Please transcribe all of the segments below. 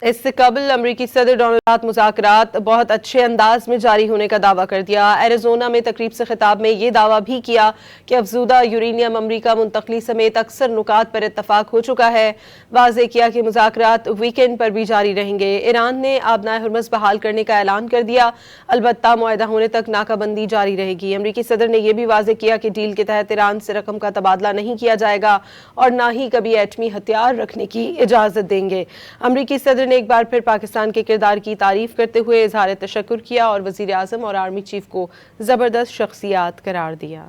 اس سے قبل امریکی صدر ڈونلڈ ٹرمپ مذاکرات بہت اچھے انداز میں جاری ہونے کا دعویٰ کر دیا۔ ایریزونا میں تقریب سے خطاب میں یہ دعویٰ بھی کیا کہ افزودہ یورینیم امریکا منتقلی سمیت اکثر نکات پر اتفاق ہو چکا ہے۔ واضح کیا کہ مذاکرات ویکینڈ پر بھی جاری رہیں گے۔ ایران نے آبنائے ہرمز بحال کرنے کا اعلان کر دیا، البتہ معاہدہ ہونے تک ناکہ بندی جاری رہے گی۔ امریکی صدر نے یہ بھی واضح کیا کہ ڈیل کے تحت ایران سے رقم کا تبادلہ نہیں کیا جائے گا اور نہ ہی کبھی ایٹمی ہتھیار رکھنے کی اجازت دیں گے۔ امریکی صدر نے ایک بار پھر پاکستان کے کردار کی تعریف کرتے ہوئے اظہار تشکر کیا اور وزیر اعظم اور آرمی چیف کو زبردست شخصیات قرار دیا۔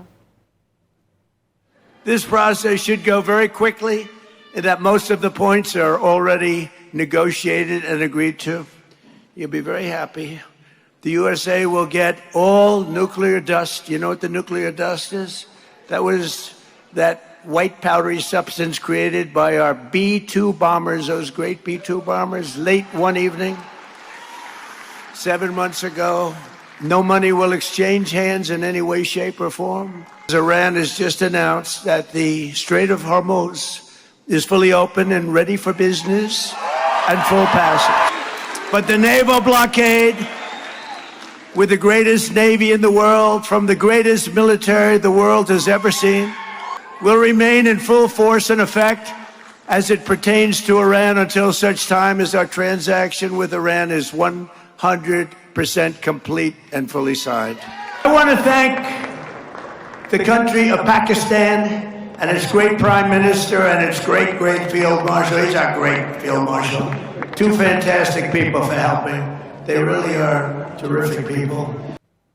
This process should go very quickly, and that most of the points are already negotiated and agreed to. You'll be very happy. The USA will get all nuclear dust. You know what the nuclear dust is? That was that white powdery substance created by our B-2 bombers, those great B-2 bombers, late one evening 7 months ago. No money will exchange hands in any way, shape, or form. Iran has just announced that the Strait of Hormuz is fully open and ready for business and full passage. But the naval blockade, with the greatest navy in the world, from the greatest military the world has ever seen, will remain in full force and effect as it pertains to Iran until such time as our transaction with Iran is 100% complete and fully signed. I want to thank the country of Pakistan and its great Prime Minister and its great Field Marshal. He's our great Field Marshal. Two fantastic people for helping. They really are terrific people.